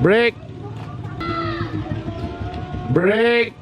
Break! Break!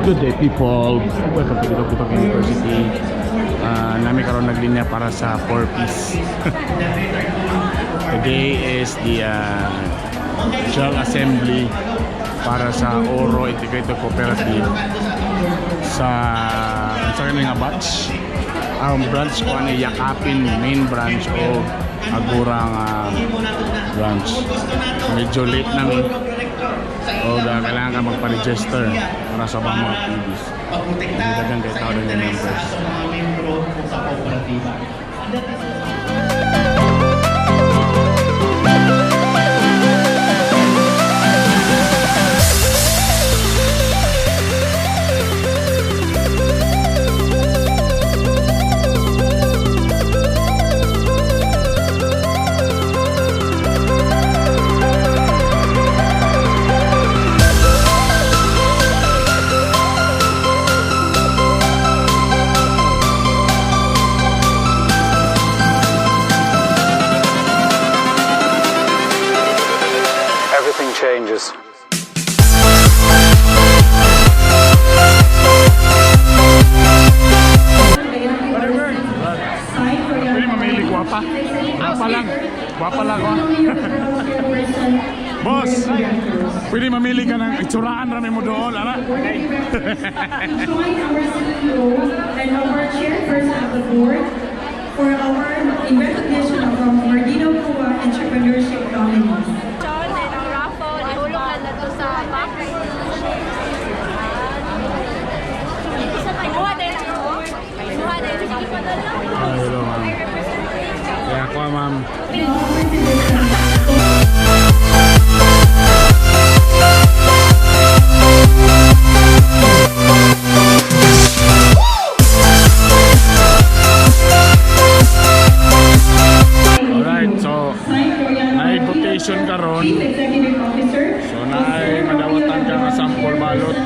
Good day people, welcome to Bitokbitok University. Nami karon naglinya para sa 4-piece. Today is the shell assembly para sa Oro Integrated Cooperative sa nga batch. Ang branch ko ano Yakapin main branch o Agurang branch. Medyo late namin. O kailangan ka magpa-register para sa mga PBs. Dagang kay tao ng members. Changes. Pwede mamili guwapa. Guwapa lang oh. Boss, pwede mamili ka ng itsuraan rami mo doon, ara? Join our CEO and our chairperson of the board for our in recognition of our Mardino Kuwa Entrepreneurship Nominees. Hello ma'am. Kaya ako ma'am. Alright, so na-invitation karon. So na-madawatan ka ng sample balot.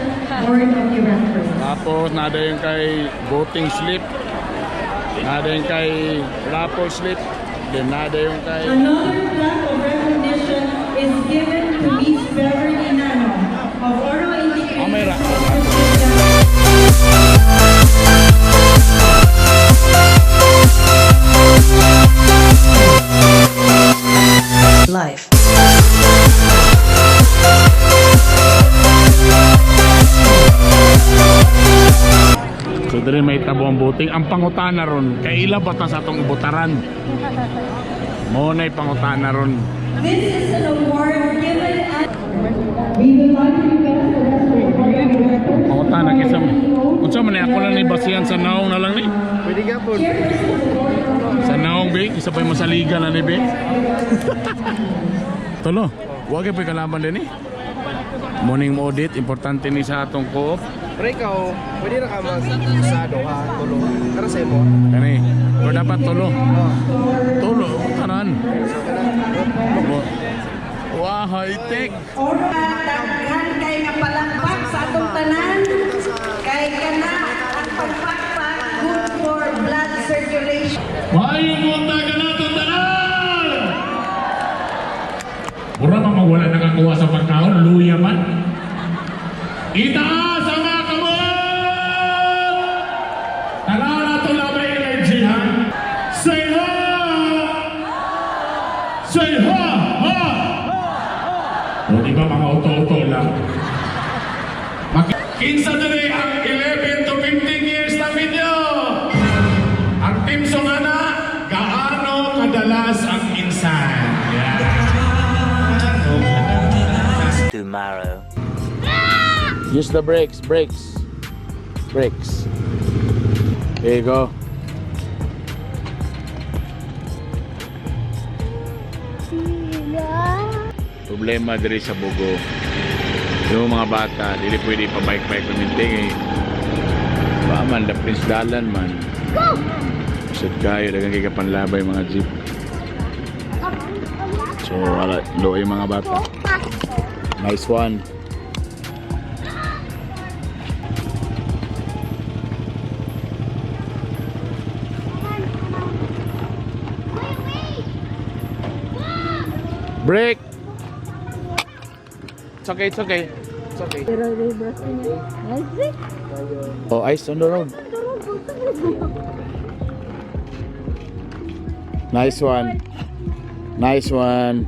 Tapos nada yung kay voting slip. Nada yung kay raffle slip. Then nada yung kay... Another plaque of recognition is given to Miss Beverly Nano of Oro Integrated Life. So diri may tabo ang buting. Ang pangutana ron, kay ila ba ta sa atong ibutaran? Mo na'y pangutana ron. This is an award given at... We would like to invest the rest of the program. Pangutana kisa mo. Unsa man ako lang ni basihan sa naong na lang ni? Pwede ka po. Sa naong be, isa pa yung masaliga na ni be. Tolo, wag pa kalaban din eh. Morning audit, importante ni sa atong co-op. Pero ikaw, pwede na ka mag-usado ka, tulong. Para sa mo. Kani, pero dapat tulo. Tulo, tanan. Wow, high-tech. Daghan kay nga palakpak sa atong tanan. Kay kana ang pagpakpak good for blood circulation. Maayong munta ka na itong tanan! Mura pa magwala nakakuha sa pagkaon, luya man. Itaas ang mga kamot! Tanaw na ito na may energy, ha? Say ha! Say ha! Ha! O di ba mga auto-auto lang? Kinsa na rin ang 11 to 15 years na video. Ang team Songana, gaano kadalas ang insan? Tomorrow. Use the brakes. There you go. problema diri sa Bugo. Yung mga bata, dili pwede pa bike-bike kuminting eh. Ba man, lapis dalan man. Sud kayo, dagang kay kapanlabay mga jeep. So, wala, low yung mga bata. Nice one. Break! It's okay, it's okay. It's okay. Oh, ice on the road. Nice one. Nice one.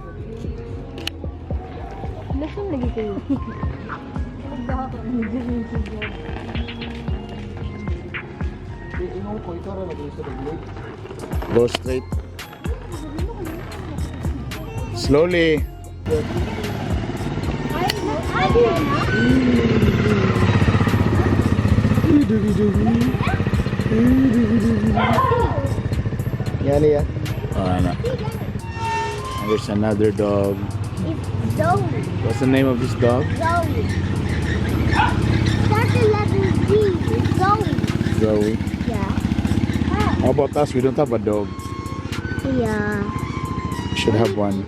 Go straight. Slowly. Yan ya. Oh, anak. There's another dog. It's Zoe. What's the name of this dog? Zoe. Start the letter Z. Zoe. Zoe. Yeah. How about us? We don't have a dog. Yeah. We should have one.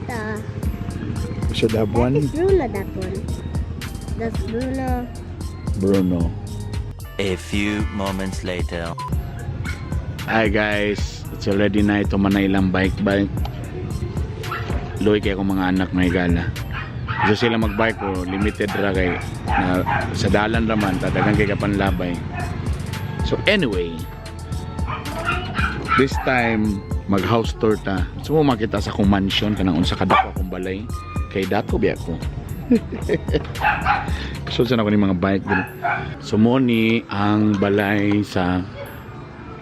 We should have That one. is Bruno, that one. That's Bruno. Bruno. A few moments later. Hi guys. It's already night. Tumanay lang bike. Loy kay akong mga anak na igala. Gusto sila magbike ko. Limited ra kay na, sa dalan raman. Tadagan kay kapanlabay. So anyway. This time mag house tour ta. So mo makita sa akong mansion kanang unsa kadako akong balay. Kay dato biya ko. Sulsan ako ni mga bike din. So mo ni ang balay sa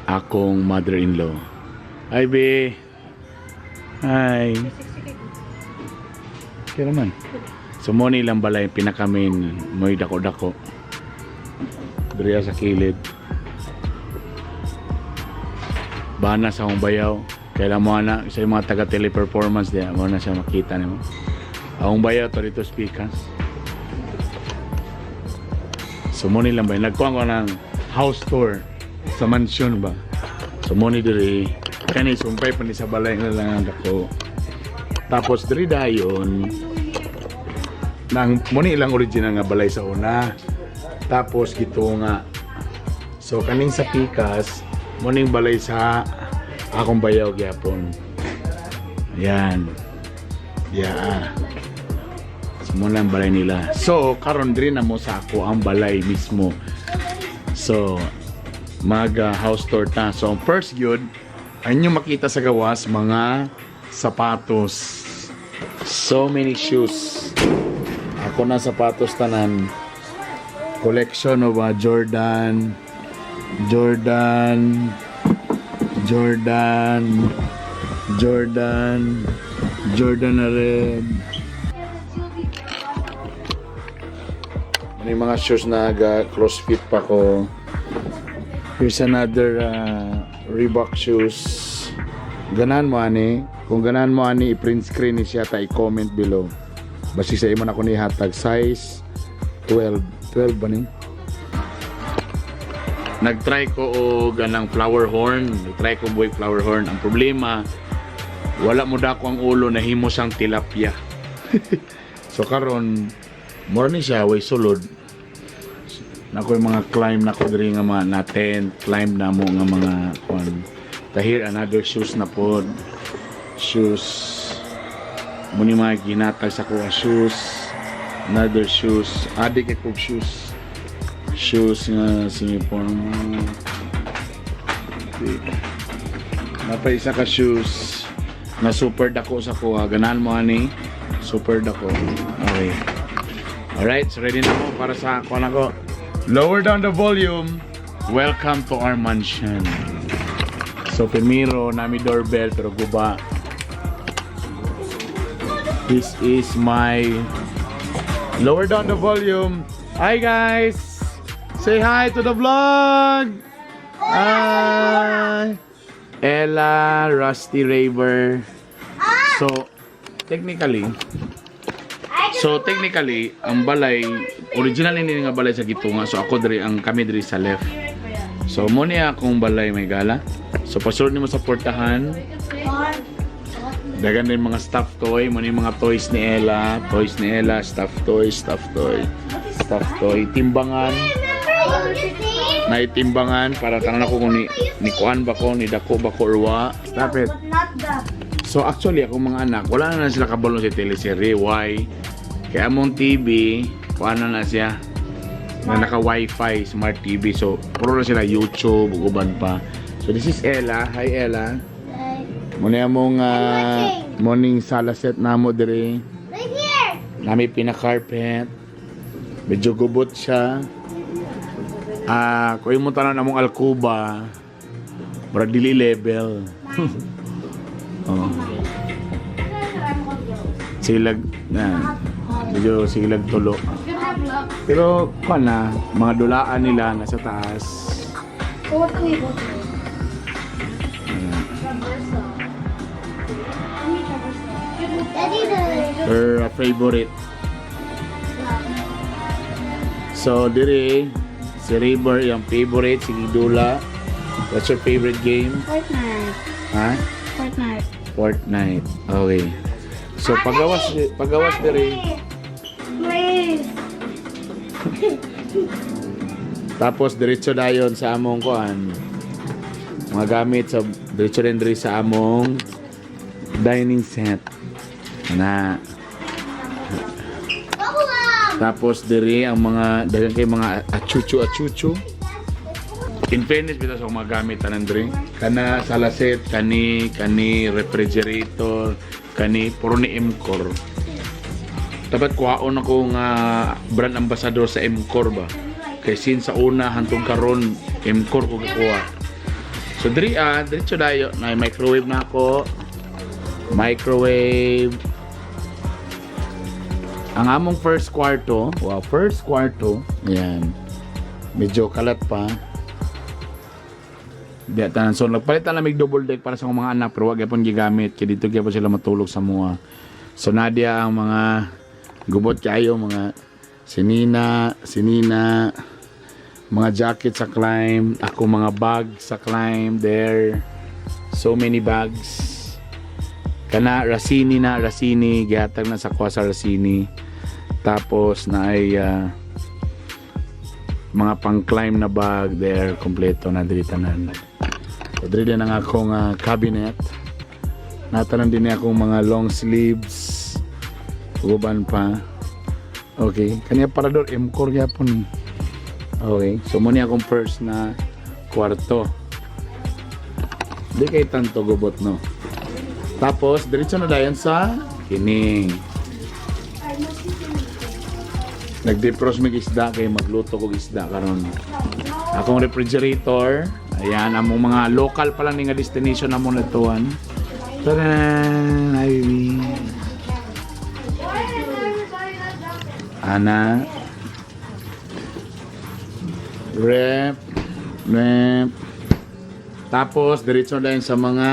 akong mother-in-law. Hi be. Hi. Kaya naman. So mo ni lang balay pinakamin mo'y dako-dako. Diriya sa kilid. Bana sa akong bayaw. Kailan mo na sa mga taga-teleperformance diya mo na siya makita nimo. Akong bayaw to dito speakers. So mo ni lang ba nagkuha ko ng house tour sa mansion ba. So mo ni diri kani sumpay pa ni sa balay na lang ako. Tapos diri dayon nang mo ni ilang original nga balay sa una. Tapos gito nga so kaning sa pikas mo ning balay sa akong bayaw gyapon. Ayan. Yeah. So mo lang balay nila. So karon diri na mo sa ako ang balay mismo. So mag house tour ta. So first good ay nyo makita sa gawas mga sapatos. So many shoes. Ako na sapatos tanan. Collection of Jordan na red. May mga shoes na crossfit pa ko. Here's another Reebok shoes. Ganahan mo ani. Kung ganahan mo ani, i-print screen ni siya ta i-comment below. Basi sa imo na ko ni hatag size 12 ba ni? Nag-try ko og ganang flower horn. Nag-try ko boy flower horn. Ang problema, wala mo dako ang ulo na himo sang tilapia. So karon more ni siya way sulod. Nako yung mga climb na ko diri nga mga natin, climb na mo nga mga kuan. Tahir another shoes na pod. Shoes. Muni mga ginatag sa kuha shoes. Another shoes. Adik ko shoes. Shoes nga sinipon. Napay isa ka shoes na super dako sa kuha. Ganahan mo ani. Super dako. Okay. Alright, so ready na ako para sa kuha na ko. Lower down the volume. Welcome to our mansion. So primero nami doorbell pero guba. This is my lower down the volume. Hi guys. Say hi to the vlog. Hi. Ella, Rusty Raver. So technically So technically, ang balay original ini nga balay sa gitunga. So ako diri ang kami diri sa left. So mo niya akong balay may gala. So pasulod nimo sa portahan. Dagan din mga stuffed toy, mo ni mga toys ni Ella, stuffed toy, timbangan. May timbangan para tanan ako kung ni kuan ba ko, ni dako ba ko or wa. Stop it. So actually ako mga anak, wala na sila kabalo sa teleserye. Why? Kaya among TV, kuan na siya. Na naka wifi, smart TV. So puro na sila YouTube, uban pa. So this is Ella. Hi Ella. Muna among morning sala set namo dire. Right here. Nami pina-carpet. Medyo gubot siya. Kung yung tanan namong alkuba, murag dili level. Oh. Silag na. Medyo silag tulo. Pero kung na, mga dulaan nila nasa taas. Her favorite. So dire si River yung favorite, si Dula. What's your favorite game? Fortnite. Ha? Fortnite. Fortnite. Okay. So pagawas dire. Please. Tapos diretso dayon sa among kuan. Mga gamit sa diretso din diri sa among dining set. Na. Tapos diri ang mga dagang kay mga achuchu. In fairness bitaw sa mga gamit tanan diri. Kana salaset, kani refrigerator, kani puro ni M-Core. Dapat kuhaon ako nga brand ambassador sa M-Core ba. Kay sin sa una hantong karon M-Core ko kuha. So diri diretso dayo na microwave na ako. Microwave. Ang among first kwarto, ayan. Medyo kalat pa. Diyan so nagpalitan na mig double deck para sa mga anak pero wag gyapon gigamit kay dito gyapon sila matulog sa mga. So nadia ang mga gubot kayo mga sinina, mga jacket sa climb, ako mga bag sa climb there. So many bags. Kana Racini gihatag na sa kuha sa Racini. Tapos na ay mga pang-climb na bag there, kompleto na diri tanan. So diri din ang akong cabinet. Natanan din akong mga long sleeves. Uban pa. Okay, kaniya parador M-Core gyapon. Okay, so mo ni akong first na kwarto. Di kay tanto gubot no. Tapos, diretso na dayon sa kini. Nag-defrost mig isda kay magluto ko isda karon. Akong refrigerator, ayan among mga local pa lang ni nga destination namon nituan. Tanan, Ivy. Ana. Rep. Tapos, diretso na dayon sa mga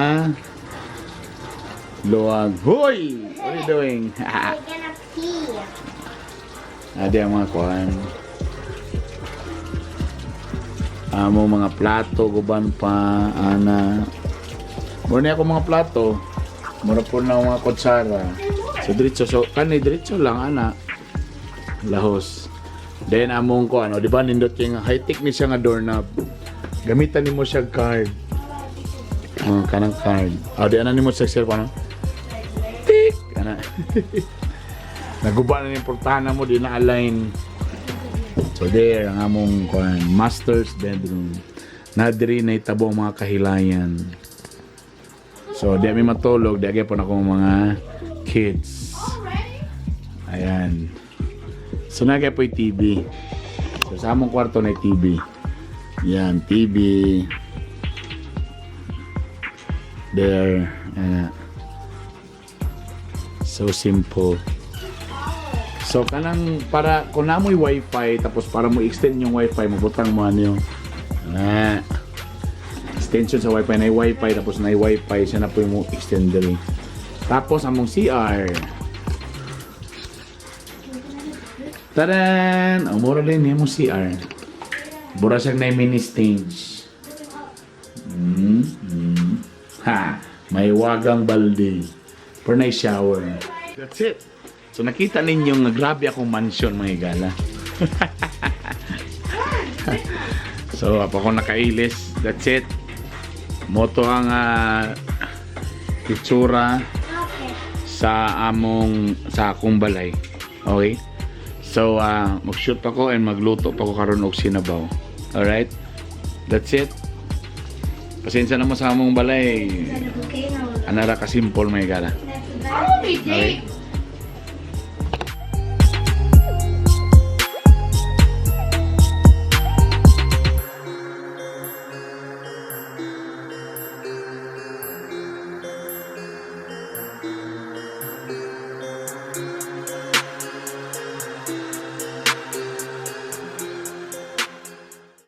luwag. Hoy! What are you doing? I'm gonna pee. Adi ang mga kuhan. Amo mga plato, guban pa, ana. Muna ako mga plato. Mura po na mga kutsara. So, diretso. So, diretso lang, ana. Lahos. Then, among ko, di ba, nindot yung high-tech ni siya nga doorknob. Gamitan ni mo siya card. Kanang card. Di ana ni mo siya cellphone, tik! Ana. Naguba na yung portahan mo, di na-align. So there, ang among master's bedroom. Nadiri na itabo ang mga kahilayan. So, di kami matulog, di agay po na akong mga kids. Ayan. So, nagay po yung TV. So, sa among kwarto na yung TV. Yan, TV. There. So simple. So kanang para kung namoy wifi tapos para mo extend yung wifi mabutang mo ano extension sa wifi na wifi tapos na wifi siya na po yung extender. Tapos among CR Tanan! Ang mura rin niya mo CR. Bura siyang na mini stage. Ha! May wagang balde. For na shower. That's it. So nakita ninyo nga grabe akong mansion mga igala. So ako nakailis. That's it. Moto ang itsura sa akong balay. Okay? So mag-shoot ako and magluto pa ko karon og sinabaw. Alright? That's it. Pasensya na mo sa among balay. Anara ka simple mga igala. Okay?